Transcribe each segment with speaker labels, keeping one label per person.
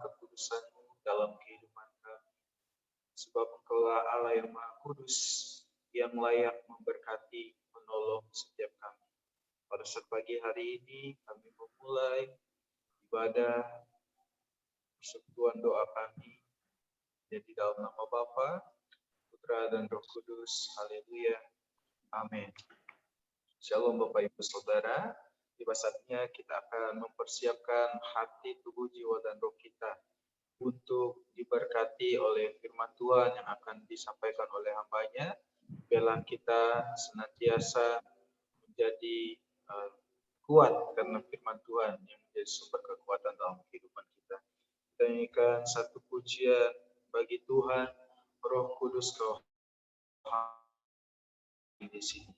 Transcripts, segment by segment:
Speaker 1: Kekudusan-Mu dalam kehidupan kami. Sebab Engkaulah Allah yang Maha Kudus, yang layak memberkati, menolong setiap kami. Pada saat pagi hari ini, kami memulai ibadah persekutuan doa kami, jadi dalam nama Bapa, Putra, dan Roh Kudus. Haleluya. Amin. Shalom Bapak Ibu Saudara. Tiba saatnya kita akan mempersiapkan hati, tubuh, jiwa, dan roh kita untuk diberkati oleh firman Tuhan yang akan disampaikan oleh hamba-Nya. Biarlah kita senantiasa menjadi kuat karena firman Tuhan yang menjadi sumber kekuatan dalam kehidupan kita. Kita nyanyikan satu pujian bagi Tuhan, Roh Kudus Kau di sini.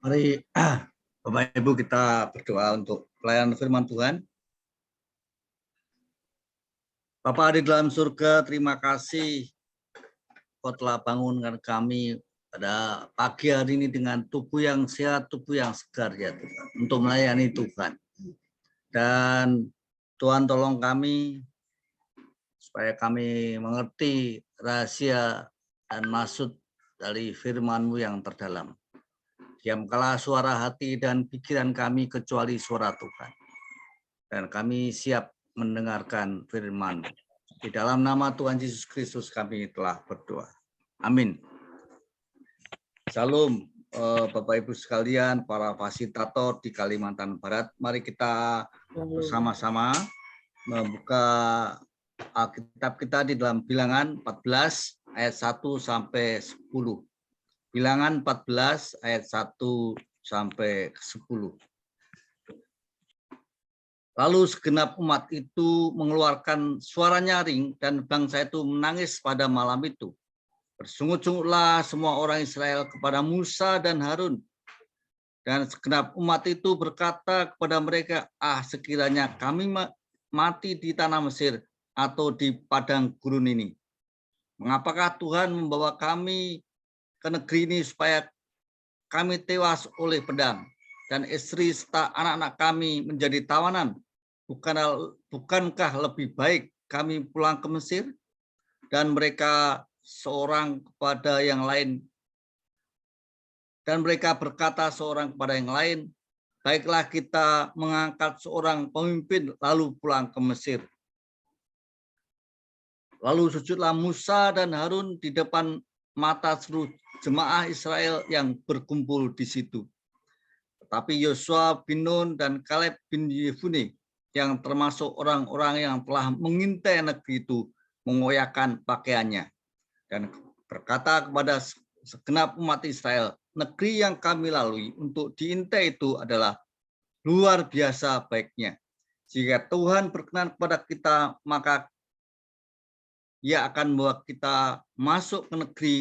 Speaker 2: Mari Bapak Ibu kita berdoa untuk pelayanan firman Tuhan. Bapa di dalam surga, terima kasih Kau telah bangunkan kami pada pagi hari ini dengan tubuh yang sehat, tubuh yang segar ya Tuhan, untuk melayani Tuhan. Dan Tuhan tolong kami supaya kami mengerti rahasia dan maksud dari firman-Mu yang terdalam. Diamkanlah suara hati dan pikiran kami kecuali suara Tuhan. Dan kami siap mendengarkan firman. Di dalam nama Tuhan Yesus Kristus kami telah berdoa. Amin. Salam Bapak Ibu sekalian, para fasilitator di Kalimantan Barat. Mari kita bersama-sama membuka Alkitab kita di dalam Bilangan 14 ayat 1 sampai 10. Bilangan 14 ayat 1 sampai 10. Lalu segenap umat itu mengeluarkan suara nyaring dan bangsa itu menangis pada malam itu. Bersungut-sungutlah semua orang Israel kepada Musa dan Harun. Dan segenap umat itu berkata kepada mereka, sekiranya kami mati di tanah Mesir atau di padang gurun ini. Mengapakah Tuhan membawa kami ke negeri ini supaya kami tewas oleh pedang dan istri serta anak-anak kami menjadi tawanan? Bukankah lebih baik kami pulang ke Mesir? Dan mereka seorang kepada yang lain, dan mereka berkata seorang kepada yang lain, baiklah kita mengangkat seorang pemimpin lalu pulang ke Mesir. Lalu sujudlah Musa dan Harun di depan mata seluruh jemaah Israel yang berkumpul di situ. Tetapi Yosua bin Nun dan Kaleb bin Yefune yang termasuk orang-orang yang telah mengintai negeri itu mengoyakkan pakaiannya dan berkata kepada segenap umat Israel, negeri yang kami lalui untuk diintai itu adalah luar biasa baiknya. Jika Tuhan berkenan kepada kita, maka Ia akan membawa kita masuk ke negeri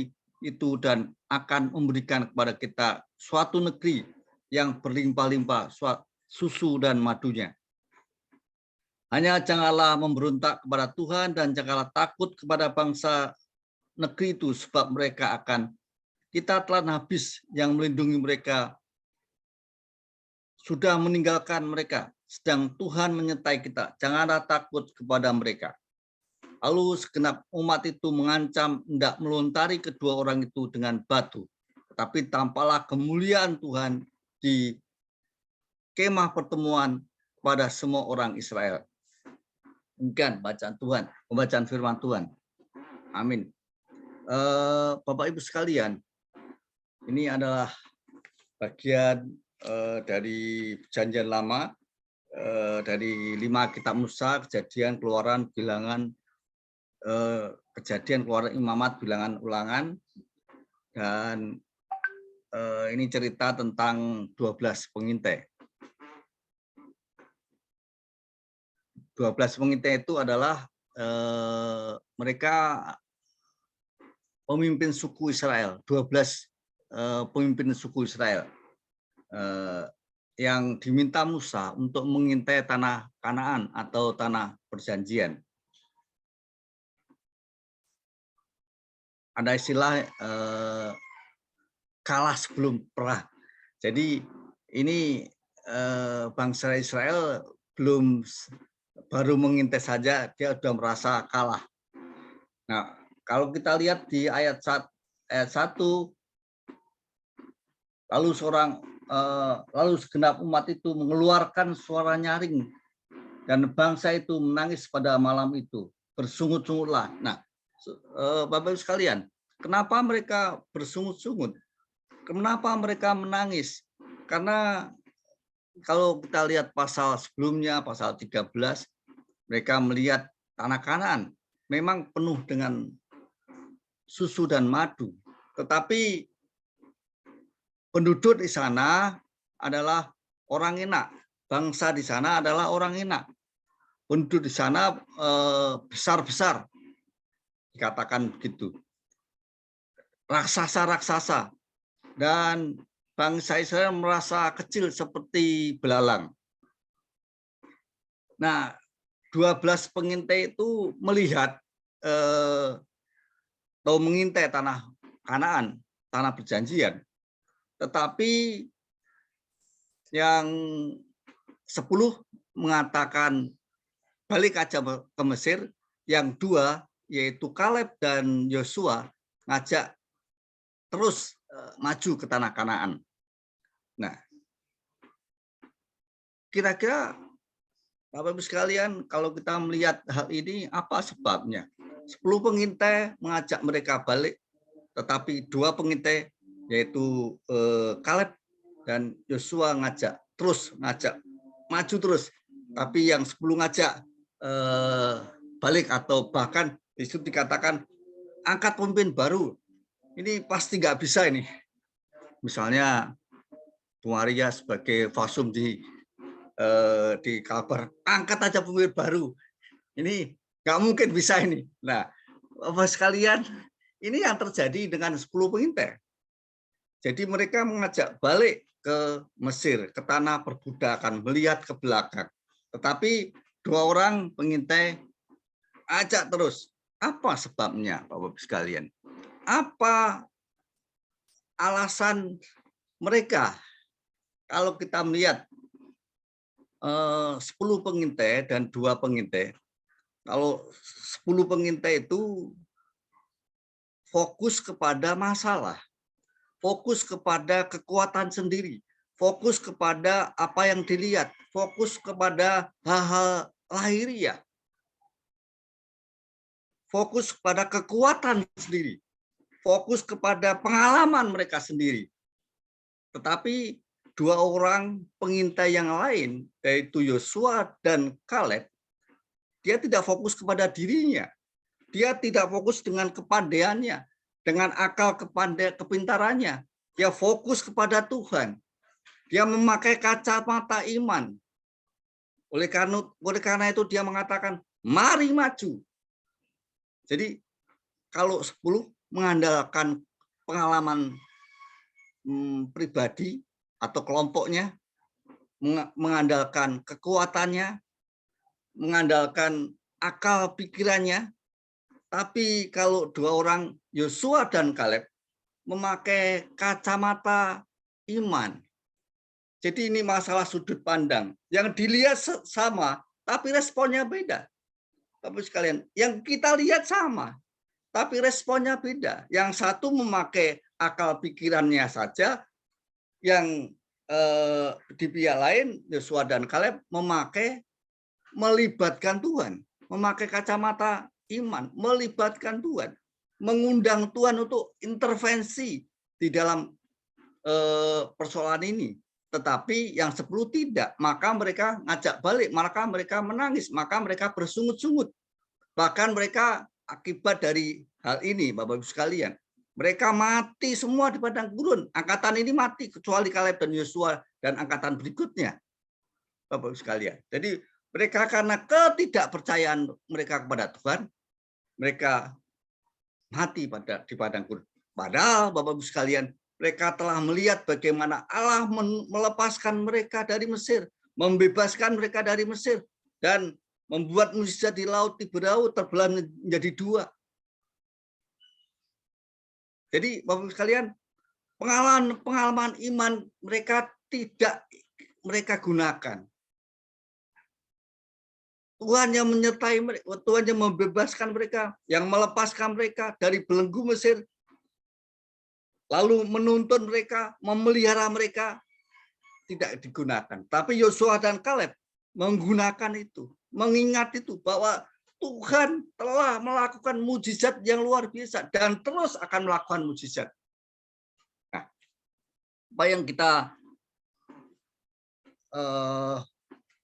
Speaker 2: itu dan akan memberikan kepada kita suatu negeri yang berlimpah-limpah susu dan madunya. Hanya janganlah memberontak kepada Tuhan dan janganlah takut kepada bangsa negeri itu, sebab mereka kita telah habis yang melindungi mereka, sudah meninggalkan mereka, sedang Tuhan menyertai kita. Janganlah takut kepada mereka. Lalu segenap umat itu mengancam hendak melontari kedua orang itu dengan batu. Tetapi tampaklah kemuliaan Tuhan di kemah pertemuan kepada semua orang Israel. Demikian bacaan Tuhan, pembacaan firman Tuhan. Amin. Bapak Ibu sekalian, ini adalah bagian dari Perjanjian Lama, dari 5 kitab Musa, Kejadian, Keluaran, Bilangan, Kejadian, Keluaran, Imamat, Bilangan, Ulangan, dan ini cerita tentang 12 pengintai. 12 pengintai itu adalah mereka pemimpin suku Israel, 12 pemimpin suku Israel yang diminta Musa untuk mengintai tanah Kanaan atau tanah perjanjian. Ada istilah kalah sebelum perang. Jadi ini bangsa Israel baru mengintai saja dia sudah merasa kalah. Nah, kalau kita lihat di ayat 1, lalu segenap umat itu mengeluarkan suara nyaring dan bangsa itu menangis pada malam itu, bersungut-sungutlah. Nah, Bapak Ibu sekalian, kenapa mereka bersungut-sungut? Kenapa mereka menangis? Karena kalau kita lihat pasal sebelumnya, pasal 13, mereka melihat tanah Kanaan memang penuh dengan susu dan madu. Tetapi penduduk di sana adalah orang enak. Bangsa di sana adalah orang enak. Penduduk di sana besar-besar. Dikatakan begitu. Raksasa-raksasa. Dan bangsa Israel merasa kecil seperti belalang. Nah, 12 pengintai itu melihat atau mengintai tanah Kanaan, tanah perjanjian. Tetapi yang 10 mengatakan balik aja ke Mesir, yang 2 yaitu Kaleb dan Yosua ngajak terus maju ke tanah Kanaan. Nah, kira-kira Bapak Ibu sekalian, kalau kita melihat hal ini, apa sebabnya? 10 pengintai mengajak mereka balik, tetapi 2 pengintai yaitu Kaleb dan Yosua ngajak maju terus. Tapi yang 10 ngajak balik, atau bahkan itu dikatakan angkat pemimpin baru. Ini pasti nggak bisa ini. Misalnya Bung Arya sebagai fasum di kabar, angkat aja pemimpin baru. Ini nggak mungkin bisa ini. Nah, Bapak sekalian, ini yang terjadi dengan 10 pengintai. Jadi mereka mengajak balik ke Mesir, ke tanah perbudakan, melihat ke belakang. Tetapi 2 orang pengintai ajak terus. Apa sebabnya, Bapak sekalian? Apa alasan mereka? Kalau kita melihat 10 pengintai dan 2 pengintai, kalau 10 pengintai itu fokus kepada masalah, fokus kepada kekuatan sendiri, fokus kepada apa yang dilihat, fokus kepada hal-hal lahiriah, fokus kepada kekuatan sendiri, fokus kepada pengalaman mereka sendiri. Tetapi 2 orang pengintai yang lain, yaitu Yosua dan Kaleb, dia tidak fokus kepada dirinya. Dia tidak fokus dengan kepandaiannya, dengan akal kepintarannya. Dia fokus kepada Tuhan. Dia memakai kacamata iman. Oleh karena itu dia mengatakan, mari maju. Jadi kalau 10 mengandalkan pengalaman pribadi atau kelompoknya, mengandalkan kekuatannya, mengandalkan akal pikirannya. Tapi kalau 2 orang Yosua dan Kaleb memakai kacamata iman. Jadi ini masalah sudut pandang. Yang dilihat sama, tapi responnya beda. Bapak sekalian, yang kita lihat sama, tapi responnya beda. Yang satu memakai akal pikirannya saja, yang di pihak lain Yosua dan Kaleb melibatkan Tuhan, memakai kacamata iman, melibatkan Tuhan, mengundang Tuhan untuk intervensi di dalam persoalan ini. Tetapi yang 10 tidak, maka mereka ngajak balik, maka mereka menangis, maka mereka bersungut-sungut. Bahkan mereka akibat dari hal ini, Bapak Ibu sekalian, mereka mati semua di padang gurun. Angkatan ini mati, kecuali Kaleb dan Yosua dan angkatan berikutnya, Bapak Ibu sekalian. Jadi mereka karena ketidakpercayaan mereka kepada Tuhan, mereka mati di padang gurun. Padahal Bapak Ibu sekalian, mereka telah melihat bagaimana Allah melepaskan mereka dari Mesir, membebaskan mereka dari Mesir, dan membuat mukjizat di laut Tiberau terbelah menjadi 2. Jadi Bapak Ibu sekalian, pengalaman iman mereka tidak mereka gunakan. Tuhan yang menyertai mereka, Tuhan yang membebaskan mereka, yang melepaskan mereka dari belenggu Mesir, lalu menuntun mereka, memelihara mereka, tidak digunakan. Tapi Yosua dan Kaleb menggunakan itu, mengingat itu bahwa Tuhan telah melakukan mujizat yang luar biasa dan terus akan melakukan mujizat. Nah, apa yang kita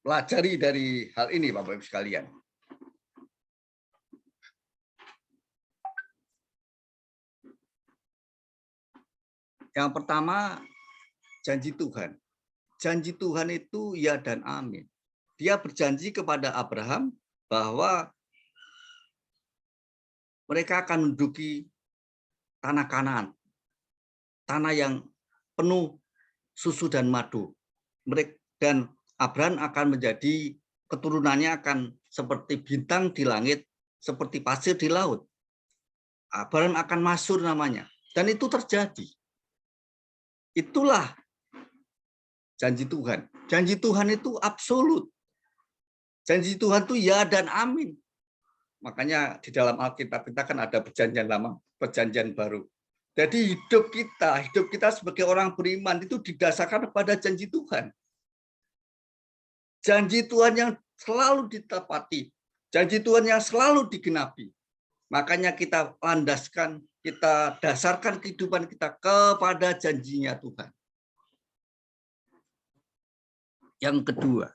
Speaker 2: pelajari dari hal ini, Bapak Ibu sekalian? Yang pertama, janji Tuhan. Janji Tuhan itu ya dan amin. Dia berjanji kepada Abraham bahwa mereka akan menduduki tanah Kanaan, tanah yang penuh susu dan madu. Dan Abraham akan menjadi keturunannya akan seperti bintang di langit, seperti pasir di laut. Abraham akan masyhur namanya. Dan itu terjadi. Itulah janji Tuhan. Janji Tuhan itu absolut. Janji Tuhan itu ya dan amin. Makanya di dalam Alkitab kita kan ada perjanjian lama, perjanjian baru. Jadi hidup kita sebagai orang beriman itu didasarkan pada janji Tuhan. Janji Tuhan yang selalu ditepati. Janji Tuhan yang selalu digenapi. Makanya kita landaskan, kita dasarkan kehidupan kita kepada janjinya Tuhan. Yang kedua,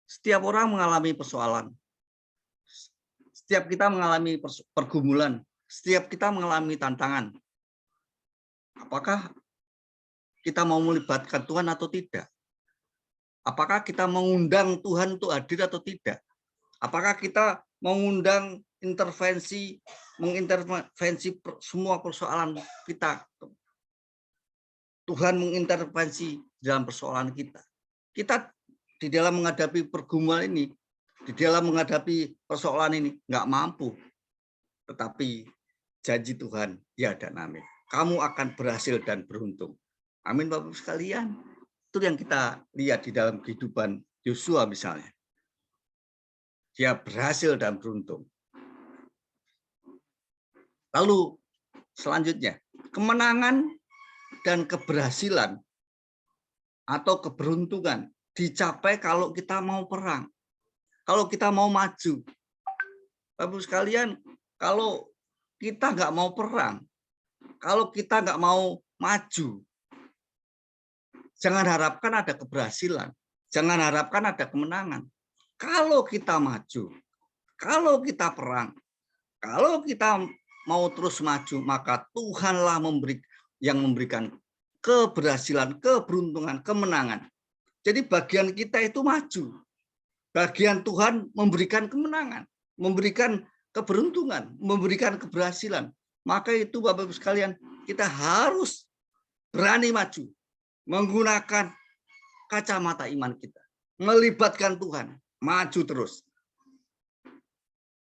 Speaker 2: setiap orang mengalami persoalan. Setiap kita mengalami pergumulan. Setiap kita mengalami tantangan. Apakah kita mau melibatkan Tuhan atau tidak? Apakah kita mengundang Tuhan untuk hadir atau tidak? Apakah kita mengundang mengintervensi semua persoalan kita? Tuhan mengintervensi dalam persoalan kita. Kita di dalam menghadapi pergumulan ini, di dalam menghadapi persoalan ini, nggak mampu. Tetapi janji Tuhan, ya dan amin. Kamu akan berhasil dan beruntung. Amin Bapak-Ibu sekalian. Itu yang kita lihat di dalam kehidupan Yosua misalnya. Dia berhasil dan beruntung. Lalu selanjutnya, kemenangan dan keberhasilan atau keberuntungan dicapai kalau kita mau perang. Kalau kita mau maju. Bapak-Ibu sekalian, kalau kita nggak mau perang, kalau kita nggak mau maju, jangan harapkan ada keberhasilan, jangan harapkan ada kemenangan. Kalau kita maju, kalau kita perang, kalau kita mau terus maju, maka Tuhanlah yang memberikan keberhasilan, keberuntungan, kemenangan. Jadi bagian kita itu maju. Bagian Tuhan memberikan kemenangan, memberikan keberuntungan, memberikan keberhasilan. Maka itu Bapak-Ibu sekalian, kita harus berani maju, menggunakan kacamata iman kita, melibatkan Tuhan, maju terus.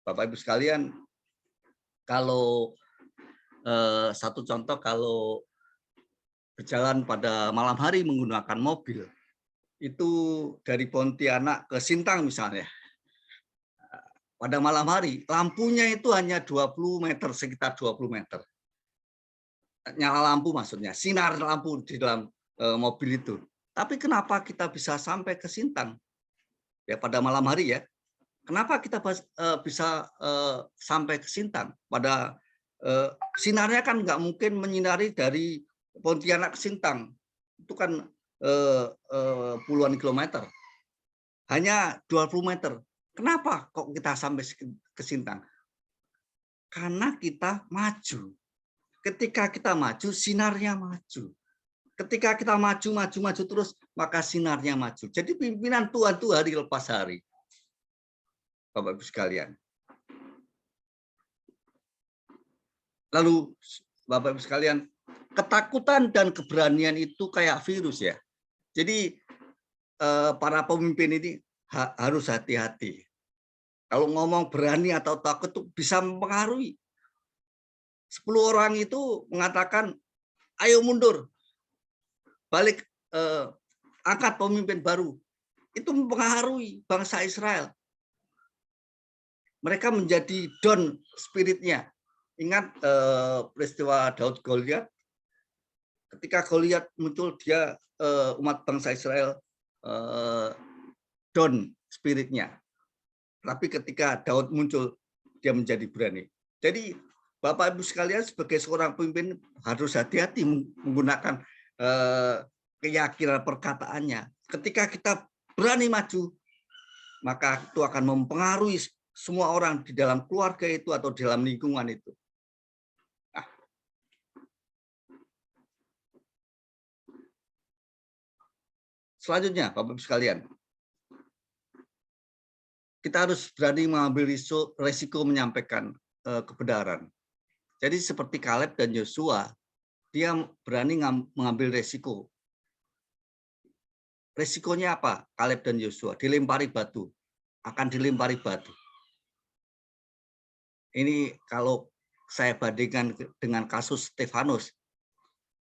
Speaker 2: Bapak-Ibu sekalian, kalau satu contoh, kalau berjalan pada malam hari menggunakan mobil, itu dari Pontianak ke Sintang misalnya, pada malam hari, lampunya itu hanya 20 meter, sekitar 20 meter. Nyala lampu maksudnya, sinar lampu di dalam mobil itu. Tapi kenapa kita bisa sampai ke Sintang? Ya pada malam hari ya. Kenapa kita bisa sampai ke Sintang? Pada sinarnya kan nggak mungkin menyinari dari Pontianak ke Sintang. Itu kan puluhan kilometer. Hanya 20 meter. Kenapa kok kita sampai ke Sintang? Karena kita maju. Ketika kita maju, sinarnya maju. Ketika kita maju terus, maka sinarnya maju. Jadi pimpinan Tuhan itu hari lepas hari. Bapak-Ibu sekalian. Lalu Bapak-Ibu sekalian, ketakutan dan keberanian itu kayak virus ya. Jadi para pemimpin ini harus hati-hati. Kalau ngomong berani atau takut itu bisa mempengaruhi. 10 orang itu mengatakan, ayo mundur, balik, angkat pemimpin baru. Itu mempengaruhi bangsa Israel. Mereka menjadi down spiritnya. Ingat peristiwa Daud Goliat. Ketika Goliat muncul, dia umat bangsa Israel down spiritnya. Tapi ketika Daud muncul, dia menjadi berani. Jadi Bapak Ibu sekalian sebagai seorang pemimpin harus hati-hati menggunakan keyakinan perkataannya. Ketika kita berani maju, maka itu akan mempengaruhi semua orang di dalam keluarga itu atau di dalam lingkungan itu. Nah. Selanjutnya, Bapak Ibu sekalian, kita harus berani mengambil resiko menyampaikan kebenaran. Jadi seperti Kaleb dan Yosua, dia berani mengambil resiko. Resikonya apa? Kaleb dan Yosua dilempari batu, akan dilempari batu. Ini kalau saya bandingkan dengan kasus Stefanus,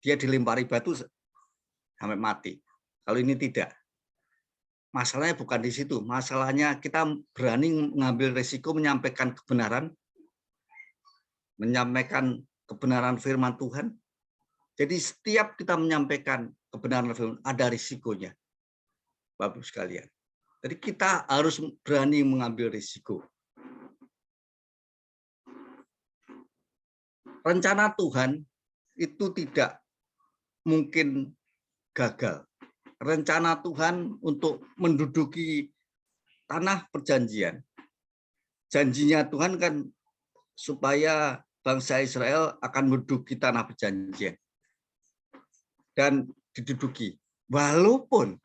Speaker 2: dia dilempari batu sampai mati. Kalau ini tidak. Masalahnya bukan di situ. Masalahnya kita berani mengambil resiko menyampaikan kebenaran, firman Tuhan. Jadi setiap kita menyampaikan kebenaran firman, ada risikonya. Bapak sekalian. Jadi kita harus berani mengambil risiko. Rencana Tuhan itu tidak mungkin gagal. Rencana Tuhan untuk menduduki tanah perjanjian. Janjinya Tuhan kan supaya bangsa Israel akan menduduki tanah perjanjian. Dan diduduki. Walaupun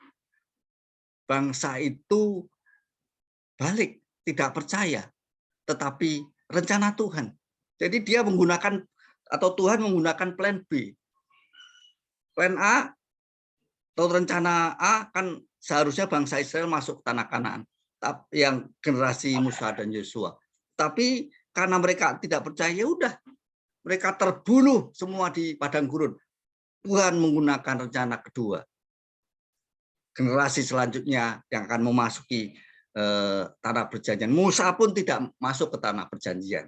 Speaker 2: bangsa itu balik, tidak percaya. Tetapi rencana Tuhan. Jadi dia menggunakan, atau Tuhan menggunakan plan B. Plan A, atau rencana A kan seharusnya bangsa Israel masuk tanah Kanaan. Yang generasi Musa dan Yosua. Tapi karena mereka tidak percaya, ya udah. Mereka terbunuh semua di padang gurun. Tuhan menggunakan rencana kedua. Generasi selanjutnya yang akan memasuki tanah perjanjian. Musa pun tidak masuk ke tanah perjanjian,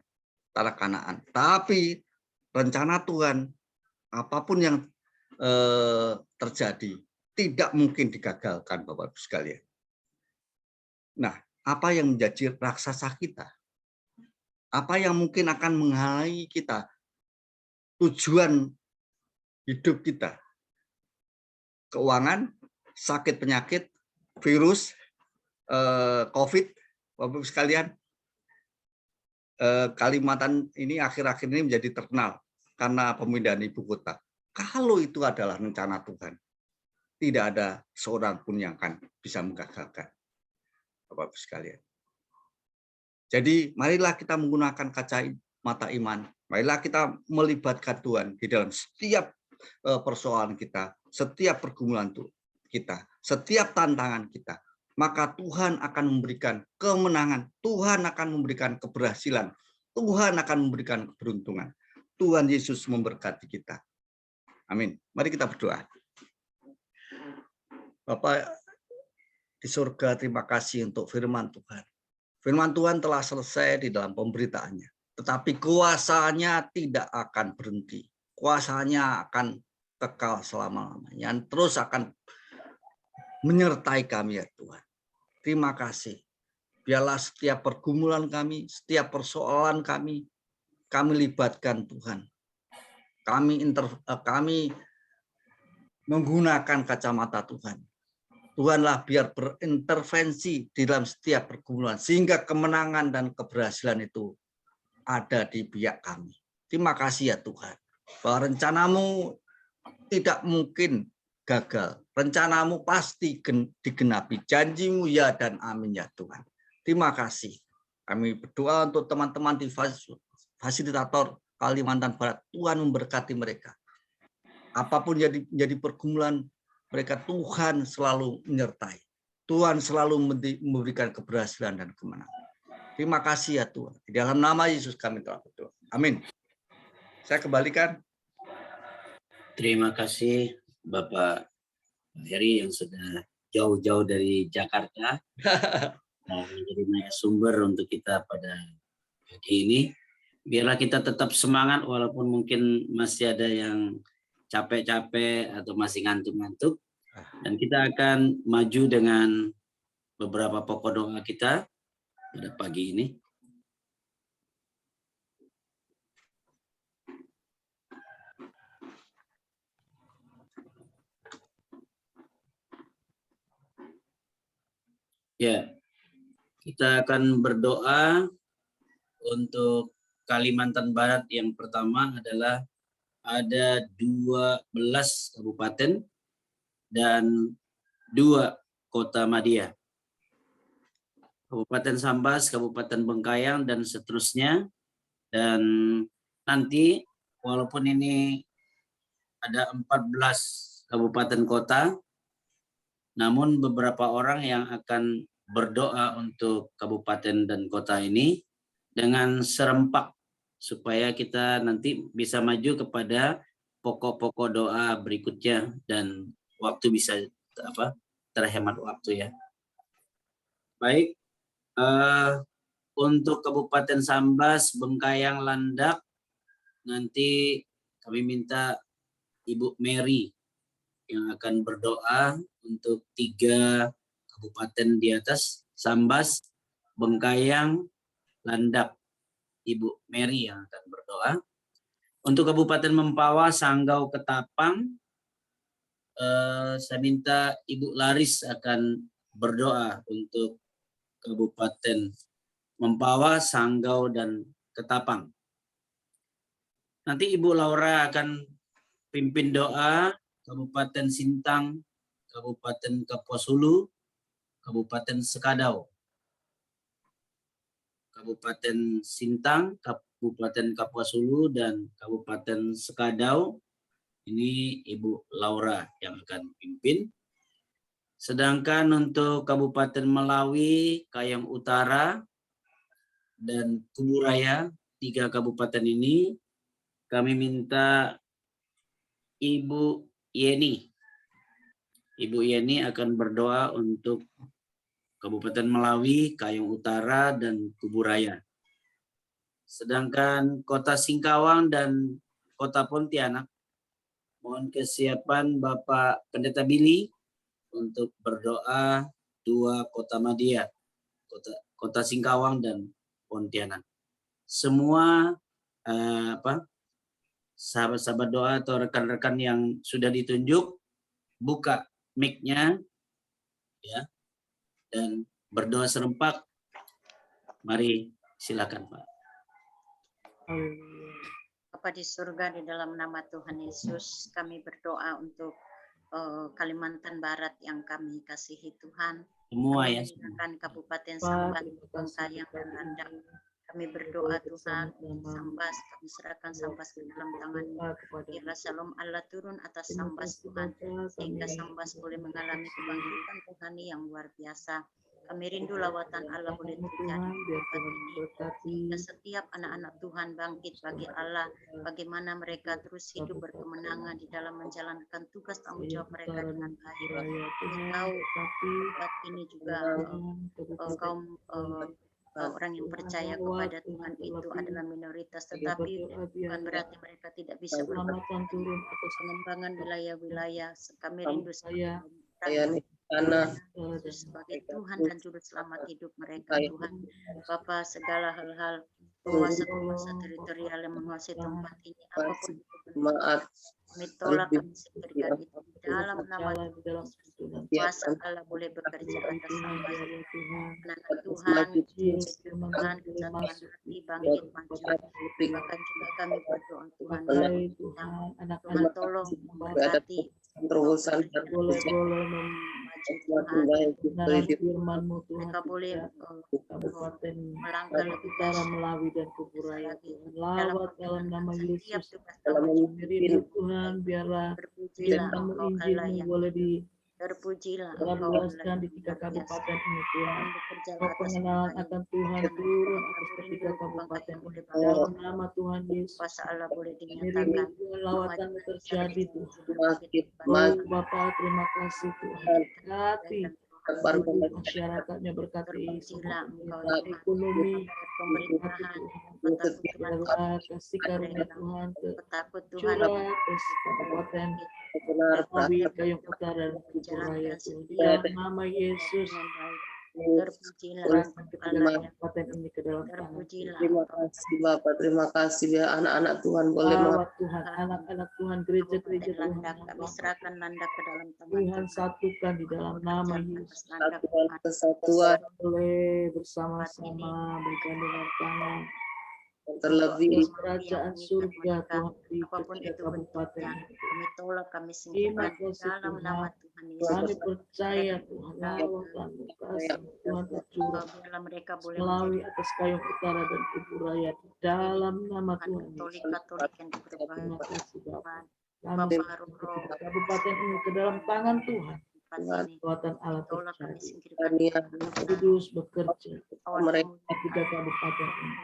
Speaker 2: tanah Kanaan. Tapi rencana Tuhan, apapun yang terjadi, tidak mungkin digagalkan, Bapak-Ibu sekalian. Nah, apa yang menjadi raksasa kita? Apa yang mungkin akan menghalangi kita? Tujuan hidup kita. Keuangan, sakit penyakit, virus, COVID, Bapak-Ibu sekalian, Kalimantan ini akhir-akhir ini menjadi terkenal karena pemindahan ibu kota. Kalau itu adalah rencana Tuhan, tidak ada seorang pun yang akan bisa menggagalkan, Bapak-Ibu sekalian. Jadi marilah kita menggunakan kacamata iman, marilah kita melibatkan Tuhan di dalam setiap persoalan kita, setiap pergumulan kita, setiap tantangan kita. Maka Tuhan akan memberikan kemenangan, Tuhan akan memberikan keberhasilan, Tuhan akan memberikan keberuntungan. Tuhan Yesus memberkati kita. Amin. Mari kita berdoa. Bapak di surga, terima kasih untuk firman Tuhan. Firman Tuhan telah selesai di dalam pemberitaannya. Tetapi kuasanya tidak akan berhenti. Kuasanya akan kekal selama-lamanya. Terus akan menyertai kami ya Tuhan. Terima kasih. Biarlah setiap pergumulan kami, setiap persoalan kami libatkan Tuhan. Kami menggunakan kacamata Tuhan. Tuhanlah biar berintervensi di dalam setiap pergumulan, sehingga kemenangan dan keberhasilan itu ada di pihak kami. Terima kasih ya Tuhan, bahwa rencanamu tidak mungkin gagal. Rencanamu pasti digenapi. Janjimu ya dan amin ya Tuhan. Terima kasih. Kami berdoa untuk teman-teman di fasilitator Kalimantan Barat. Tuhan memberkati mereka. Apapun jadi pergumulan mereka, Tuhan selalu menyertai. Tuhan selalu memberikan keberhasilan dan kemenangan. Terima kasih ya Tuhan. Di dalam nama Yesus kami telah berdoa. Amin. Saya kembalikan.
Speaker 3: Terima kasih Bapak Heri yang sudah jauh-jauh dari Jakarta menjadi narasumber untuk kita pada pagi ini. Biarlah kita tetap semangat walaupun mungkin masih ada yang capek-capek atau masih ngantuk-ngantuk. Dan kita akan maju dengan beberapa pokok doa kita pada pagi ini. Ya, kita akan berdoa untuk Kalimantan Barat. Yang pertama adalah ada 12 kabupaten dan 2 kota madya. Kabupaten Sambas, Kabupaten Bengkayang, dan seterusnya. Dan nanti walaupun ini ada 14 kabupaten kota, namun beberapa orang yang akan berdoa untuk kabupaten dan kota ini dengan serempak supaya kita nanti bisa maju kepada pokok-pokok doa berikutnya dan waktu bisa terhemat waktu ya. Baik, untuk Kabupaten Sambas, Bengkayang, Landak, nanti kami minta Ibu Mary yang akan berdoa untuk 3 kabupaten di atas, Sambas, Bengkayang, Landak. Ibu Mary yang akan berdoa. Untuk Kabupaten Mempawah, Sanggau, Ketapang, saya minta Ibu Laris akan berdoa untuk Kabupaten Mempawah, Sanggau, dan Ketapang. Nanti Ibu Laura akan pimpin doa Kabupaten Sintang, Kabupaten Kapuas Hulu, Kabupaten Sekadau. Kabupaten Sintang, Kabupaten Kapuas Hulu, dan Kabupaten Sekadau. Ini Ibu Laura yang akan pimpin. Sedangkan untuk Kabupaten Melawi, Kayang Utara, dan Kuburaya, 3 kabupaten ini, kami minta Ibu Yeni. Ibu Yeni akan berdoa untuk Kabupaten Melawi, Kayang Utara, dan Kuburaya. Sedangkan Kota Singkawang dan Kota Pontianak, mohon kesiapan Bapak Pendeta Billy untuk berdoa 2 kota Madia, Kota Singkawang dan Pontianak. Semua sahabat-sahabat doa atau rekan-rekan yang sudah ditunjuk, buka mic-nya ya dan berdoa serempak. Mari silakan Pak.
Speaker 4: Bapa di surga, di dalam nama Tuhan Yesus kami berdoa untuk Kalimantan Barat yang kami kasihi Tuhan.
Speaker 3: Semua ya.
Speaker 4: Kami Kabupaten Sambas, Bengkayang, dan Landak. Kami berdoa Tuhan untuk Sambas, kami serahkan Sambas ke dalam tangan-Mu. Biarlah Shalom Allah turun atas Sambas Tuhan, sehingga Sambas boleh mengalami kebangkitan Tuhan yang luar biasa. Kami rindu lawatan Allah boleh terjadi di tempat ini, sehingga setiap anak-anak Tuhan bangkit bagi Allah, bagaimana mereka terus hidup berkemenangan di dalam menjalankan tugas tanggung jawab mereka dengan baik. Kami tahu saat ini juga kaum orang yang percaya kepada Tuhan itu adalah minoritas, tetapi bukan berarti mereka tidak bisa pengembangan wilayah-wilayah. Kami rindu sebagai Tuhan dan Juru Selamat hidup mereka, Tuhan. Bapa, segala hal-hal penguasa-penguasa teritorial yang menguasai tempat ini, apapun kami tolak, kami singkirkan itu di dalam nama Tuhan. Kuasa Allah boleh bekerja atas Sambas. Anak Tuhan, Tuhan, kesatuan hati, bangkit maju. Bahkan juga kami berdoa Tuhan, Tuhan tolong memberkati terusan mereka boleh melangkah lebih dalam Melawi dan Kuburaya dalam nama Yesus. Tuhan, biarlah Engkau Allah yang terpujilah Engkau
Speaker 5: di 3 kabupaten ini Tuhan. Pengenalan akan Tuhan turun atas 3 kabupaten ini dalam nama Tuhan Yesus.
Speaker 4: Kuasa Allah boleh dinyatakan.
Speaker 5: Lawatan terjadi Tuhan. Bapak, terima kasih Tuhan. Berkati masyarakatnya, berkati ekonomi,
Speaker 4: pemerintahan,
Speaker 5: kasih karunia Tuhan curah atas kabupaten Melawi, Kayang Utara, dan Kuburaya. Dalam nama Yesus,
Speaker 4: terpujilah
Speaker 5: kabupaten ini ke dalam tangan.
Speaker 6: Terima kasih Bapak, terima kasih ya anak-anak Tuhan boleh
Speaker 5: Tuhan, anak-anak Tuhan, gereja-gereja Tuhan,
Speaker 4: kami serahkan Landak ke dalam tangan
Speaker 5: Tuhan satukan di dalam nama Yesus.
Speaker 6: kesatuan
Speaker 5: Boleh bersama-sama bergandengan tangan.
Speaker 6: terlebih
Speaker 5: Kerajaan surga Tuhan di
Speaker 4: apapun itu
Speaker 5: kabupaten.
Speaker 4: kami tolak, kami singkirkan dalam nama Tuhan
Speaker 5: Kami
Speaker 4: Yesus.
Speaker 5: percaya Tuhan, lawatan kasih Tuhan tercurah
Speaker 4: Biarlah mereka boleh
Speaker 5: melalui atas Kayang Utara dan Kuburaya di dalam nama Tuhan Yesus.
Speaker 4: Katolik yang
Speaker 5: Terima kasih Bapak. Kami
Speaker 4: Bapak Roh,
Speaker 5: kabupaten ini ke dalam tangan Tuhan.
Speaker 4: Tuhan ini
Speaker 5: Kekuatan Allah
Speaker 4: tolak kami
Speaker 5: terjadi.
Speaker 4: singkirkan
Speaker 5: Kudus bekerja
Speaker 6: mereka
Speaker 5: di tiga kabupaten ini.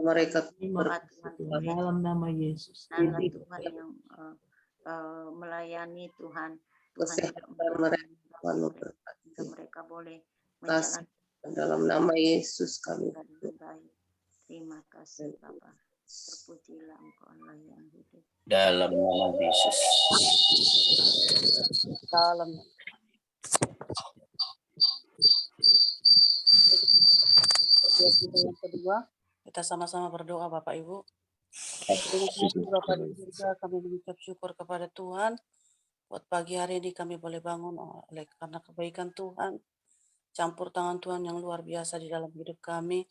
Speaker 6: mereka
Speaker 4: doa Tuhan
Speaker 5: Di dalam nama Yesus.
Speaker 4: Tuhan yang melayani Tuhan
Speaker 6: kesehatan mereka
Speaker 4: mereka boleh
Speaker 6: kasih
Speaker 4: menjalankan
Speaker 6: dalam nama Yesus kami.
Speaker 4: dengan baik. Terima kasih Bapak. Terpujilah Engkau Allah yang hidup.
Speaker 3: Dalam nama Yesus.
Speaker 7: Dalam yang kedua, kita sama-sama berdoa Bapak Ibu. Terima kasih Bapak di surga, kami mengucap syukur kepada Tuhan. Buat pagi hari ini kami boleh bangun oleh karena kebaikan Tuhan. Campur tangan Tuhan yang luar biasa di dalam hidup kami.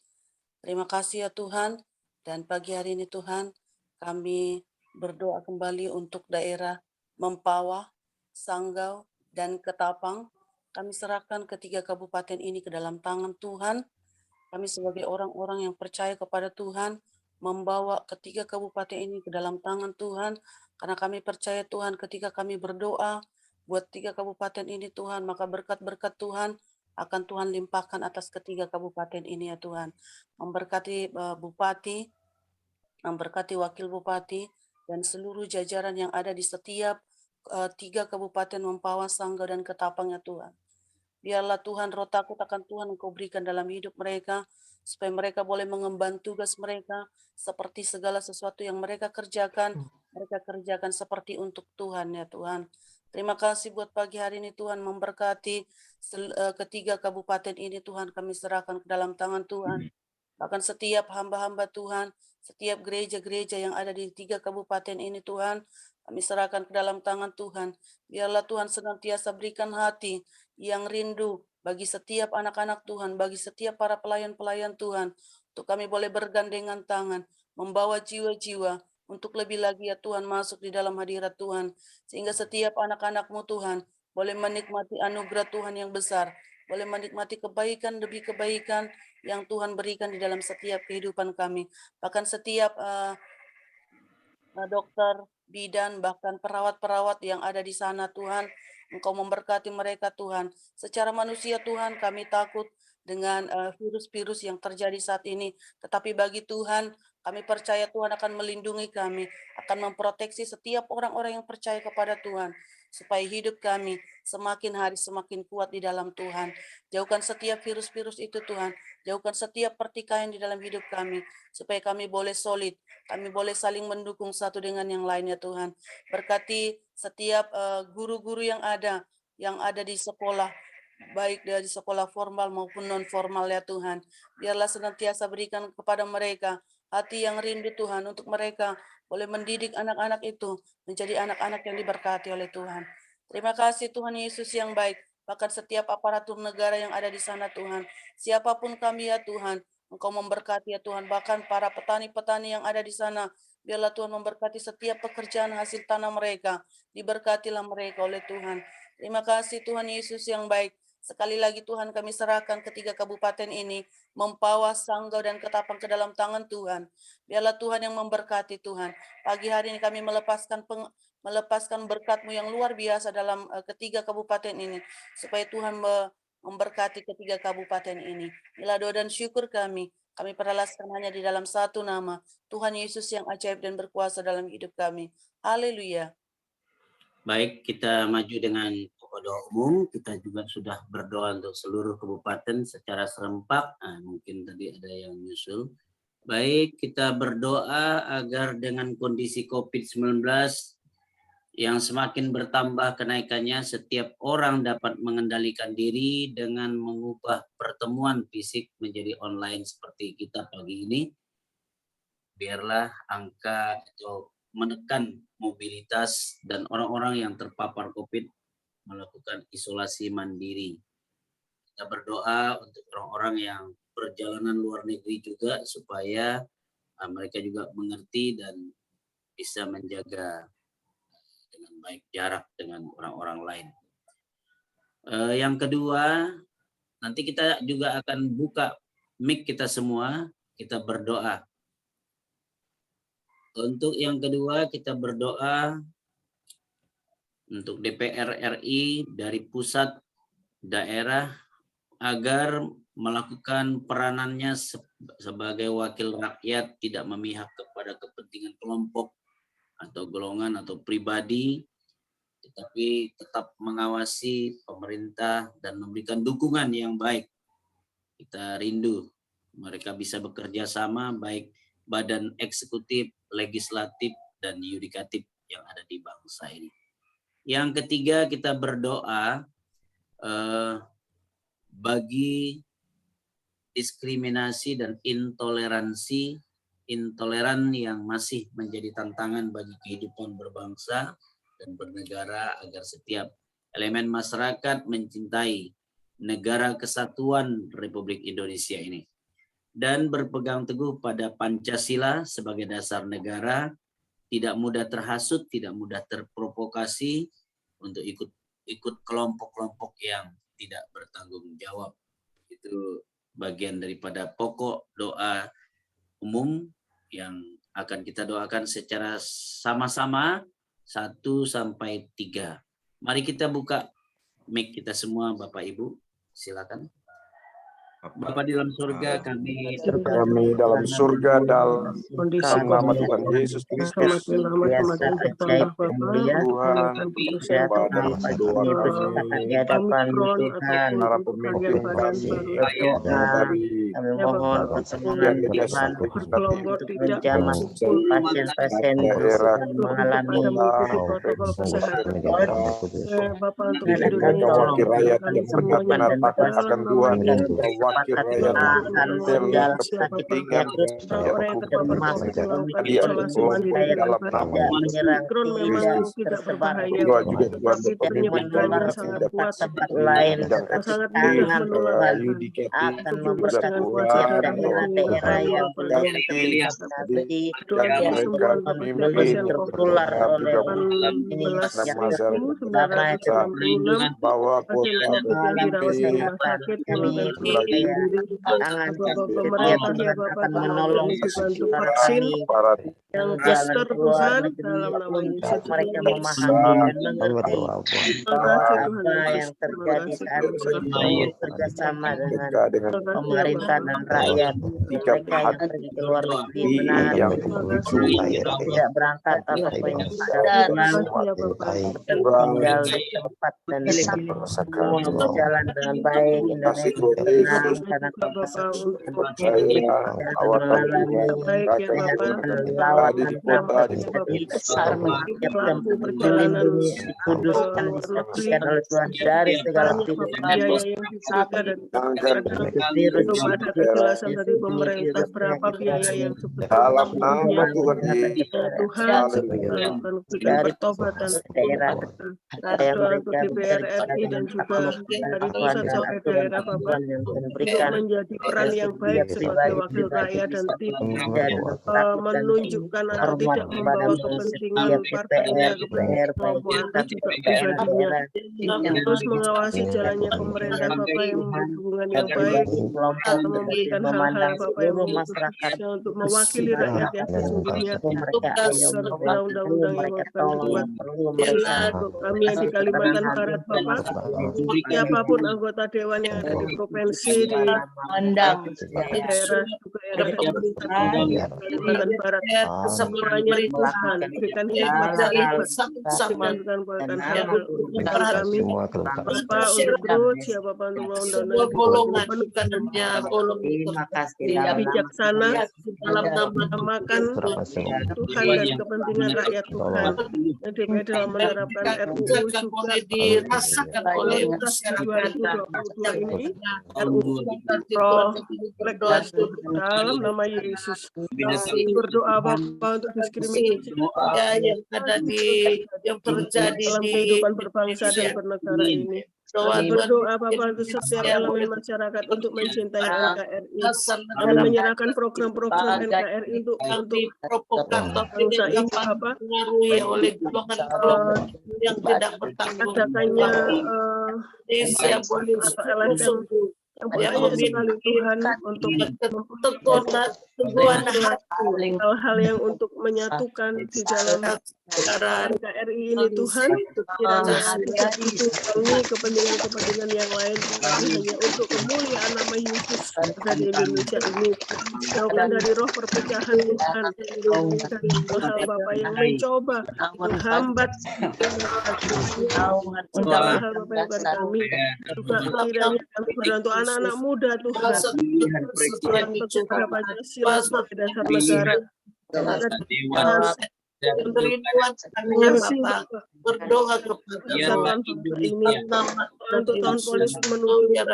Speaker 7: Terima kasih ya Tuhan. Dan pagi hari ini Tuhan, kami berdoa kembali untuk daerah Mempawah, Sanggau, dan Ketapang. Kami serahkan ketiga kabupaten ini ke dalam tangan Tuhan. Kami sebagai orang-orang yang percaya kepada Tuhan, membawa ketiga kabupaten ini ke dalam tangan Tuhan. Karena kami percaya Tuhan ketika kami berdoa buat tiga kabupaten ini Tuhan, maka berkat-berkat Tuhan akan Tuhan limpahkan atas ketiga kabupaten ini ya Tuhan. Memberkati Bupati, memberkati Wakil Bupati, dan seluruh jajaran yang ada di setiap tiga kabupaten Mempawah, Sanggau, dan Ketapang ya Tuhan. Biarlah Tuhan roh takut akan Tuhan Engkau berikan dalam hidup mereka, supaya mereka boleh mengemban tugas mereka, seperti segala sesuatu yang mereka kerjakan seperti untuk Tuhan ya Tuhan. Terima kasih buat pagi hari ini Tuhan, memberkati ketiga kabupaten ini Tuhan, kami serahkan ke dalam tangan Tuhan. Bahkan setiap hamba-hamba Tuhan, setiap gereja-gereja yang ada di tiga kabupaten ini Tuhan, kami serahkan ke dalam tangan Tuhan. Biarlah Tuhan senantiasa berikan hati yang rindu bagi setiap anak-anak Tuhan, bagi setiap para pelayan-pelayan Tuhan, untuk kami boleh bergandengan tangan, membawa jiwa-jiwa untuk lebih lagi ya Tuhan masuk di dalam hadirat Tuhan, sehingga setiap anak-anak-Mu Tuhan boleh menikmati anugerah Tuhan yang besar, boleh menikmati kebaikan demi kebaikan yang Tuhan berikan di dalam setiap kehidupan kami. Bahkan setiap dokter, bidan, bahkan perawat-perawat yang ada di sana Tuhan, Engkau memberkati mereka Tuhan. Secara manusia Tuhan, kami takut dengan virus-virus yang terjadi saat ini. Tetapi bagi Tuhan, kami percaya Tuhan akan melindungi kami, akan memproteksi setiap orang-orang yang percaya kepada Tuhan, supaya hidup kami semakin hari semakin kuat di dalam Tuhan. Jauhkan setiap virus-virus itu Tuhan, jauhkan setiap pertikaian di dalam hidup kami, supaya kami boleh solid, kami boleh saling mendukung satu dengan yang lainnya Tuhan. Berkati setiap guru-guru yang ada di sekolah, baik dari sekolah formal maupun non formal ya Tuhan. Biarlah senantiasa berikan kepada mereka hati yang rindu Tuhan, untuk mereka boleh mendidik anak-anak itu menjadi anak-anak yang diberkati oleh Tuhan. Terima kasih Tuhan Yesus yang baik. Bahkan setiap aparatur negara yang ada di sana Tuhan, siapapun kami ya Tuhan, Engkau memberkati ya Tuhan. Bahkan para petani-petani yang ada di sana, biarlah Tuhan memberkati setiap pekerjaan hasil tanah mereka. Diberkatilah mereka oleh Tuhan. Terima kasih Tuhan Yesus yang baik. Sekali lagi Tuhan, kami serahkan ketiga kabupaten ini, Mempawah, Sanggau, dan Ketapang ke dalam tangan Tuhan. Biarlah Tuhan yang memberkati Tuhan. Pagi hari ini kami melepaskan berkat-Mu yang luar biasa dalam ketiga kabupaten ini, supaya Tuhan memberkati ketiga kabupaten ini. Inilah doa dan syukur kami perhalaskan hanya di dalam satu nama, Tuhan Yesus yang ajaib dan berkuasa dalam hidup kami. Haleluya.
Speaker 3: Baik, kita maju dengan pokok doa umum. Kita juga sudah berdoa untuk seluruh kabupaten secara serempak. Mungkin tadi ada yang nyusul. Baik, kita berdoa agar dengan kondisi COVID-19 yang semakin bertambah kenaikannya, setiap orang dapat mengendalikan diri dengan mengubah pertemuan fisik menjadi online seperti kita pagi ini. Biarlah angka atau menekan mobilitas dan orang-orang yang terpapar COVID melakukan isolasi mandiri. Kita berdoa untuk orang-orang yang perjalanan luar negeri juga, supaya mereka juga mengerti dan bisa menjaga dengan baik jarak dengan orang-orang lain. Yang kedua, nanti kita juga akan buka mic kita semua, kita berdoa. Untuk yang kedua, kita berdoa untuk DPR RI dari pusat, daerah, agar melakukan peranannya sebagai wakil rakyat, tidak memihak kepada kepentingan kelompok atau golongan atau pribadi, tetapi tetap mengawasi pemerintah dan memberikan dukungan yang baik. Kita rindu mereka bisa bekerja sama, baik badan eksekutif, legislatif, dan yudikatif yang ada di bangsa ini. Yang ketiga, kita berdoa bagi diskriminasi dan intoleran yang masih menjadi tantangan bagi kehidupan berbangsa dan bernegara, agar setiap elemen masyarakat mencintai negara kesatuan Republik Indonesia ini dan berpegang teguh pada Pancasila sebagai dasar negara, tidak mudah terhasut, tidak mudah terprovokasi untuk ikut kelompok-kelompok yang tidak bertanggung jawab. Itu bagian daripada pokok doa umum yang akan kita doakan secara sama-sama 1 sampai 3. Mari kita buka mic kita semua, Bapak Ibu, silakan. Bapa di dalam surga, kami
Speaker 8: dalam surga dalam nama Tuhan Yesus Kristus,
Speaker 6: Tuhan
Speaker 8: para pemimpin kami
Speaker 6: mohon berkelompok tidak pasien-pasien mengalami protokol kesehatan. Bapak untuk
Speaker 8: wakil rakyat yang benar-benar takut akan Tuhan, wakil rakyat dalam kepentingan
Speaker 6: orang yang terpapar Omikron memang tidak berbahaya, tapi penyebarannya sangat kuat, sangat mudah menular. Berjumpa dengan kuasa dan daerah yang berarti kesembuhan bagi pasien COVID-19
Speaker 8: bahwa
Speaker 6: pasien COVID yang dirawat di rumah sakit pemerintah ya Bapak menolong dibantu vaksin yang booster Tuhan dalam nama Yesus
Speaker 7: mereka memahami dan mengerti apa yang terjadi saat ini, bekerjasama dengan pemerintah dan rakyat. Mereka yang pergi ke luar negeri menahan tidak berangkat atau tinggal di tempat dan semua berjalan dengan baik. Indonesia tenang karena dilindungi, dikuduskan, disaksikan oleh Tuhan dari segala virus
Speaker 6: dari pemerintah berapa biaya yang
Speaker 8: dalam nama Tuhan
Speaker 6: Tuhan berikan pertobatan untuk DPR RI dan juga dari pusat sampai daerah Bapak untuk menjadi peran yang baik sebagai wakil rakyat dan tidak menunjukkan atau tidak membawa kepentingan partainya, kepentingan kelompok atau juga pribadinya, terus mengawasi jalannya pemerintah Bapak yang memberi hubungan yang baik atau memberikan hal-hal Bapak yang khususnya untuk mewakili rakyat yang sesungguhnya serta undang-undang yang membuat untuk kami yang di Kalimantan Barat Bapak, siapapun anggota dewan yang ada di provinsi, di daerah Kalimantan Barat, semuanya Tuhan berikan hikmat dan hal-hal kami Bapak untuk terus ya Bapak untuk bijaksana dalam menamakan Tuhan dan kepentingan rakyat Tuhan. DPR dalam menerapkan RUU juga dirasakan oleh 2022 ini RUU dalam nama Yesus. Berdoa Bapak untuk diskriminasi yang ada yang terjadi dalam kehidupan berbangsa dan bernegara ini. Berdoa Bapak untuk setiap elemen masyarakat untuk mencintai NKRI. Kami menyerahkan program-program NKRI untuk bangsa ini Bapak.
Speaker 9: Oleh golongan yang tidak bertanggung
Speaker 6: jawab. Yang banyak sekali Tuhan untuk keteguhan hati, hal-hal yang untuk menyatukan di dalam NKRI ini Tuhan, kiranya tidak untuk kami kepentingan-kepentingan yang lain, tapi hanya untuk kemuliaan nama Yesus ada di Indonesia ini. Jauhkan dari roh perpecahan Tuhan, dari hal Bapak yang mencoba menghambat segala hal Bapak yang bagi kami. Juga kiranya kami berdoa anak-anak muda Tuhan, yang teguh pada Pancasila sebagai dasar negara.
Speaker 9: Kerinduan kami Bapak berdoa kepada
Speaker 6: ini untuk tahun polis menuju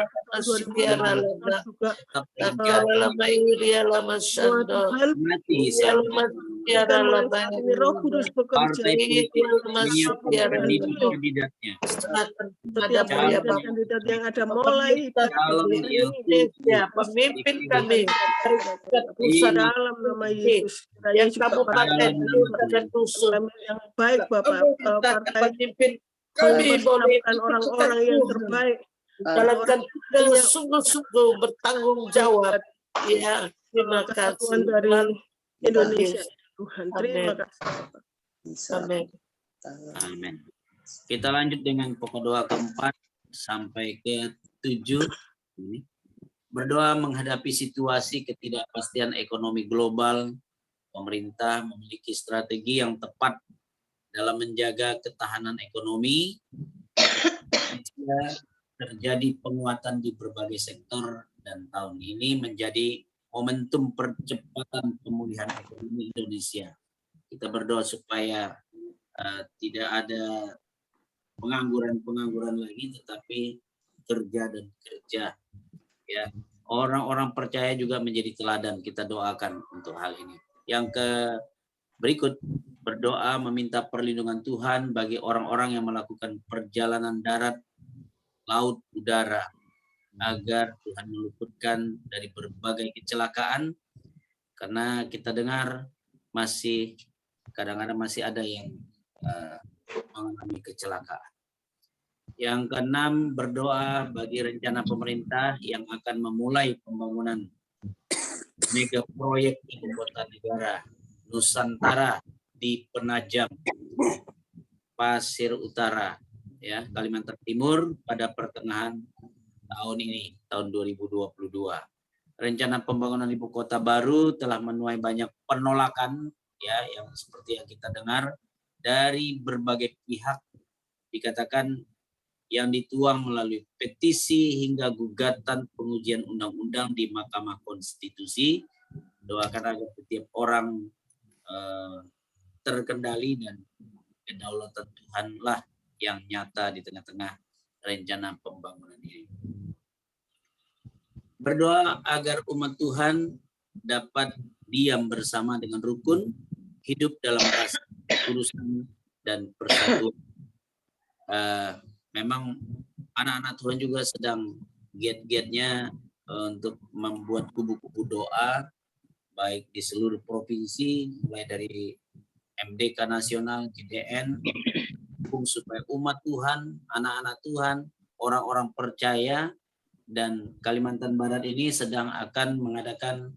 Speaker 6: Roh Kudus bekerja kandidat yang ada mulai
Speaker 9: pemimpin kami
Speaker 6: dalam nama Yesus
Speaker 9: yang kabupaten dan dusun
Speaker 6: yang baik Bapak,
Speaker 9: pemimpin kami boleh
Speaker 6: orang-orang yang terbaik
Speaker 9: dalam tugas sungguh-sungguh bertanggung jawab. Ya, terima kasih
Speaker 6: dari Indonesia Tuhan. Terima kasih.
Speaker 9: Amin.
Speaker 3: Amin. Kita lanjut dengan pokok doa keempat sampai ke 7. Ini berdoa menghadapi situasi ketidakpastian ekonomi global. Pemerintah memiliki strategi yang tepat dalam menjaga ketahanan ekonomi. Terjadi penguatan di berbagai sektor dan tahun ini menjadi momentum percepatan pemulihan ekonomi Indonesia. Kita berdoa supaya tidak ada pengangguran lagi, tetapi kerja dan kerja. Ya, orang-orang percaya juga menjadi teladan. Kita doakan untuk hal ini. Yang berikut, berdoa meminta perlindungan Tuhan bagi orang-orang yang melakukan perjalanan darat, laut, udara, agar Tuhan meluputkan dari berbagai kecelakaan, karena kita dengar masih kadang-kadang masih ada yang mengalami kecelakaan. Yang keenam, berdoa bagi rencana pemerintah yang akan memulai pembangunan mega proyek ibu kota negara Nusantara di Penajam, Pasir Utara, ya, Kalimantan Timur pada pertengahan tahun ini, tahun 2022. Rencana pembangunan ibu kota baru telah menuai banyak penolakan, ya, yang seperti yang kita dengar dari berbagai pihak. Dikatakan yang dituang melalui petisi hingga gugatan pengujian undang-undang di Mahkamah Konstitusi. Doakan agar setiap orang terkendali dan kedaulatan Tuhanlah yang nyata di tengah-tengah rencana pembangunan ini. Berdoa agar umat Tuhan dapat diam bersama dengan rukun, hidup dalam rasa kekudusan dan persatuan. Memang anak-anak Tuhan juga sedang giat-giatnya untuk membuat kubu-kubu doa, baik di seluruh provinsi, mulai dari MDK Nasional, GDN, supaya umat Tuhan, anak-anak Tuhan, orang-orang percaya, dan Kalimantan Barat ini sedang akan mengadakan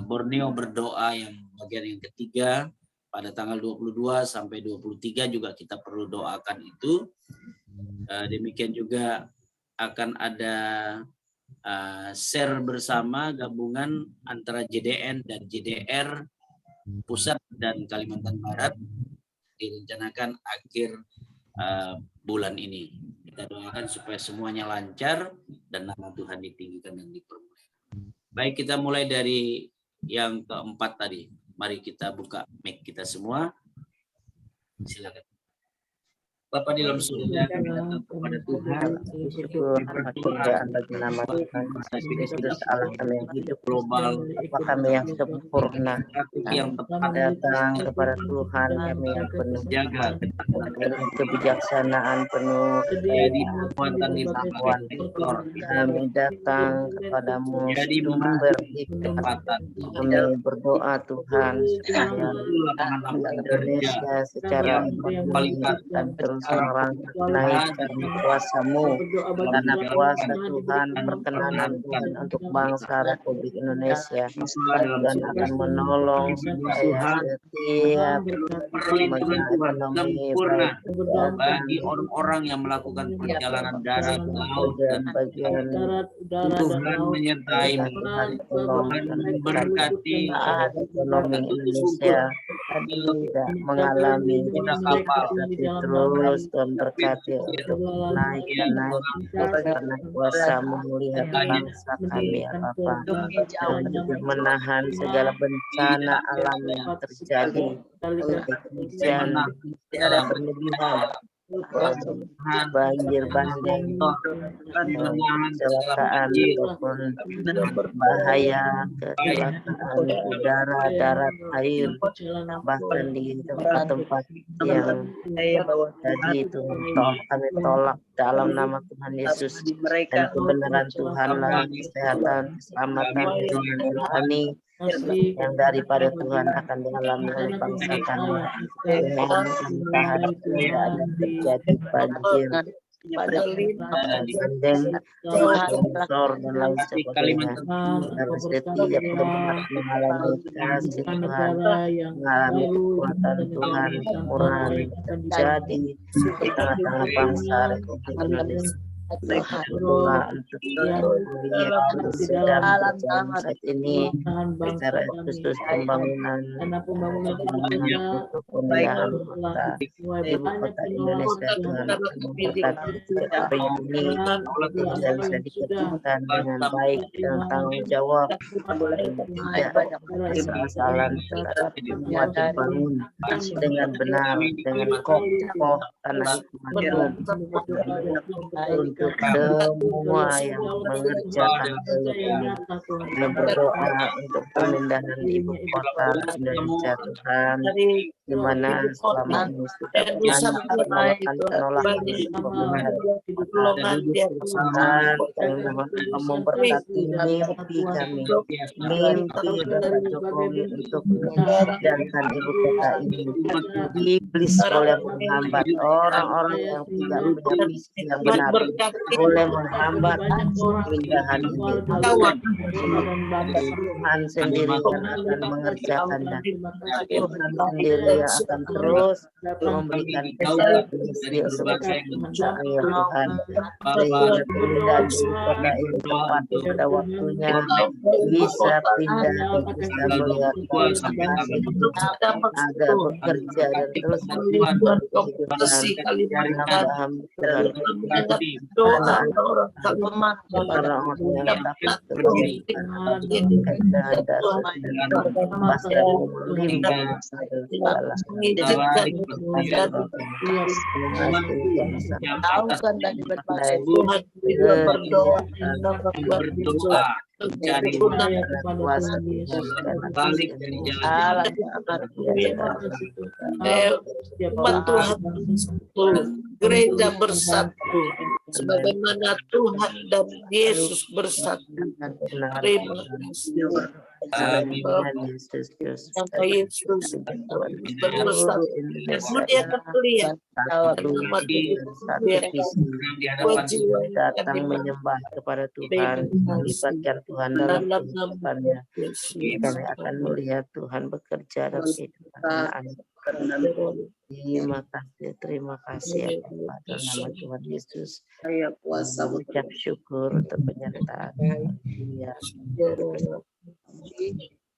Speaker 3: Borneo berdoa yang bagian yang ketiga pada tanggal 22 sampai 23 juga kita perlu doakan itu. Demikian juga akan ada share bersama gabungan antara JDN dan JDR Pusat dan Kalimantan Barat, direncanakan akhir bulan ini. Kita doakan supaya semuanya lancar dan nama Tuhan ditinggikan dan dipermuliakan. Baik, kita mulai dari yang keempat tadi. Mari kita buka mic kita semua. Silakan. Bapak di dalam surga, kami datang kepada Tuhan.
Speaker 10: Pekerjaan bagi nama Tuhan Yesus Allah kami yang hidup global, Bapa kami yang sempurna,
Speaker 3: yang tepat
Speaker 10: datang kepada Tuhan kami yang penuh
Speaker 3: jaga
Speaker 10: kebijaksanaan, penuh
Speaker 3: jadi kekuatan di
Speaker 10: kemampuan. Kami datang kepadamu sumber hikmat. Kami berdoa Tuhan supaya Indonesia secara kualitas dan terus bangsa-orang naik karena kuasa-Mu, karena kuasa Tuhan, perkenanan Tuhan untuk bangsa Republik Indonesia. Tuhan akan menolong supaya setiap pemegang ekonomi baik
Speaker 3: bagi orang-orang yang melakukan perjalanan darat, laut, dan
Speaker 10: bagian
Speaker 3: Tuhan menyertai,
Speaker 10: Tuhan tolong
Speaker 3: Tuhan memberkati
Speaker 10: saat ekonomi Indonesia tidak mengalami tapi terus Tuhan berkati untuk naik dan naik karena kuasa melihat bangsa kami ya Bapa, dan juga menahan segala bencana alam yang terjadi, hujan secara berlebihan, banjir bandang, kecelakaan ataupun bahaya kecelakaan udara, darat, air, bahkan di tempat-tempat yang tadi itu kami tolak dalam nama Tuhan Yesus, dan kebenaran Tuhanlah kesehatan, keselamatan, kami yang daripada Tuhan akan dialami oleh bangsa kami. Mohon kami tahan tidak ada terjadi banjir, bandeng, longsor dan lain sebagainya. Dan setiap tempat mengalami kasih Tuhan, mengalami kekuatan Tuhan, murah terjadi di tengah-tengah bangsa Republik Indonesia. Doa untuk yang sedang berjalan saat ini secara khusus pembangunan untuk pemindahan kota ibu kota Indonesia. Tuhan memberkati hari ini bisa diketutkan dengan baik dan tanggung jawab, tidak kesalahan, tetapi semua dibangun dengan benar, dengan kokoh tanah hikmat untuk semua yang mengerjakan proyek ini. Kami berdoa untuk pemindahan ibu kota Indonesia Tuhan, di mana selama ini sudah penolakan memberkati mimpi kami, mimpi Bapak Jokowi untuk menjadikan ibu kota ini. Iblis boleh menghambat, orang-orang yang tidak punya visi yang benar boleh menghambat pemindahan ini. Tuhan sendiri yang akan mengerjakannya. Tuhan sendiri yang akan terus memberikan kesehatan sebagai pencipta ya Tuhan. Sehingga pemindahan ibu kota ini tepat pada waktunya bisa pindah, bisa melihat agar bekerja dan terus
Speaker 3: mencari kuasa balik dari jalan
Speaker 9: Tuhan gereja bersatu sebagaimana Tuhan dan Yesus bersatu. Terima kasih.
Speaker 10: Amin.
Speaker 9: Yesus bersatu. Dunia terlihat
Speaker 10: datang menyembah kepada Tuhan, melibatkan Tuhan dalam kehidupannya. Kami akan melihat Tuhan bekerja dalam kehidupan anak. Terima kasih atas nama Tuhan Yesus. Ucap syukur untuk penyertaan dia.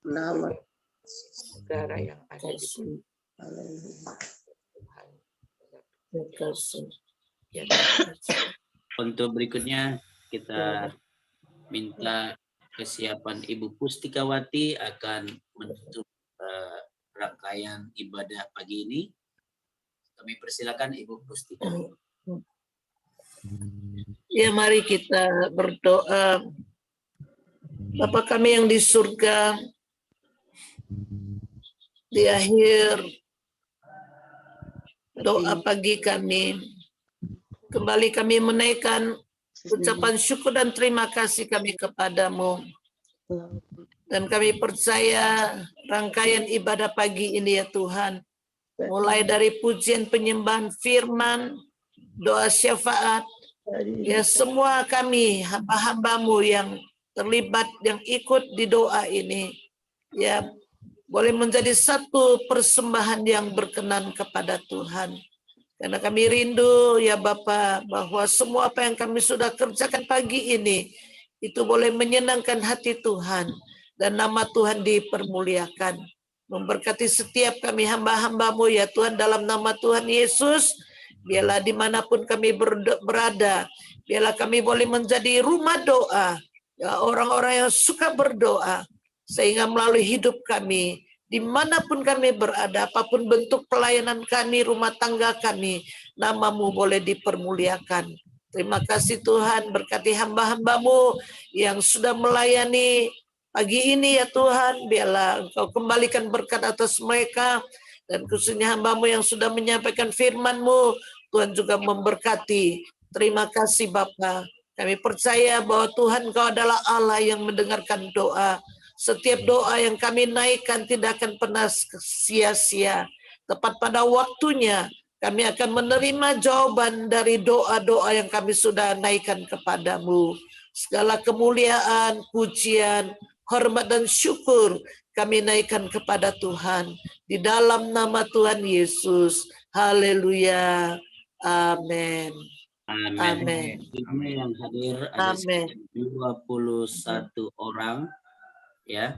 Speaker 9: Nama
Speaker 10: saudara yang ada di sini.
Speaker 3: Untuk berikutnya kita minta kesiapan Ibu Pustikawati akan menutup rangkaian ibadah pagi ini. Kami persilakan Ibu Pustikawati.
Speaker 9: Ya, mari kita berdoa. Bapa kami yang di surga, di akhir doa pagi kami, kembali kami menaikkan ucapan syukur dan terima kasih kami kepadamu. Dan kami percaya rangkaian ibadah pagi ini ya Tuhan mulai dari pujian penyembahan firman, doa syafaat, ya semua kami hamba-hambamu yang terlibat, yang ikut di doa ini, ya boleh menjadi satu persembahan yang berkenan kepada Tuhan. Karena kami rindu ya Bapa, bahwa semua apa yang kami sudah kerjakan pagi ini, itu boleh menyenangkan hati Tuhan, dan nama Tuhan dipermuliakan. Memberkati setiap kami hamba-hambamu ya Tuhan, dalam nama Tuhan Yesus, biarlah dimanapun kami berada, biarlah kami boleh menjadi rumah doa, ya orang-orang yang suka berdoa, sehingga melalui hidup kami, dimanapun kami berada, apapun bentuk pelayanan kami, rumah tangga kami, namamu boleh dipermuliakan. Terima kasih Tuhan, berkati hamba-hambamu yang sudah melayani pagi ini ya Tuhan, biarlah Engkau kembalikan berkat atas mereka, dan khususnya hambamu yang sudah menyampaikan firman-Mu, Tuhan juga memberkati. Terima kasih Bapa. Kami percaya bahwa Tuhan Engkau adalah Allah yang mendengarkan doa. Setiap doa yang kami naikkan tidak akan pernah sia-sia. Tepat pada waktunya, kami akan menerima jawaban dari doa-doa yang kami sudah naikkan kepadamu. Segala kemuliaan, pujian, hormat dan syukur kami naikkan kepada Tuhan. Di dalam nama Tuhan Yesus. Haleluya. Amin.
Speaker 3: Amin. Kami yang hadir ada
Speaker 9: Amin.
Speaker 3: 21 orang, ya,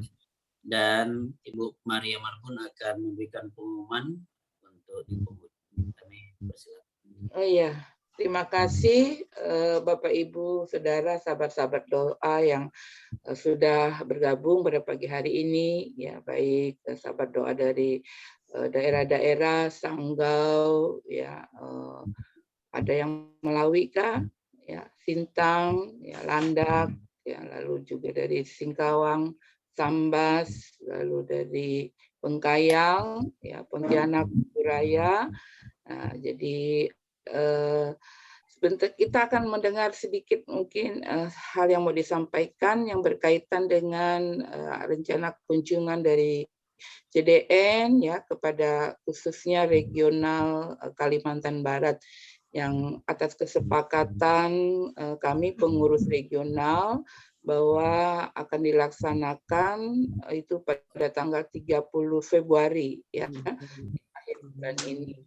Speaker 3: dan Ibu Maria Marbun akan memberikan pengumuman untuk di penghujung. Kami persilakan.
Speaker 11: Oh iya, terima kasih Bapak Ibu, Saudara, sahabat-sahabat doa yang sudah bergabung pada pagi hari ini, ya baik sahabat doa dari daerah-daerah Sanggau, ya ada yang Melawi kah, ya Sintang, ya Landak, ya lalu juga dari Singkawang, Sambas, lalu dari Bengkayang, ya Pontianak, Buraya. Nah, jadi sebentar kita akan mendengar sedikit mungkin hal yang mau disampaikan yang berkaitan dengan rencana kunjungan dari JDN ya kepada khususnya regional Kalimantan Barat, yang atas kesepakatan kami pengurus regional bahwa akan dilaksanakan itu pada tanggal 30 Februari ya akhir bulan ini.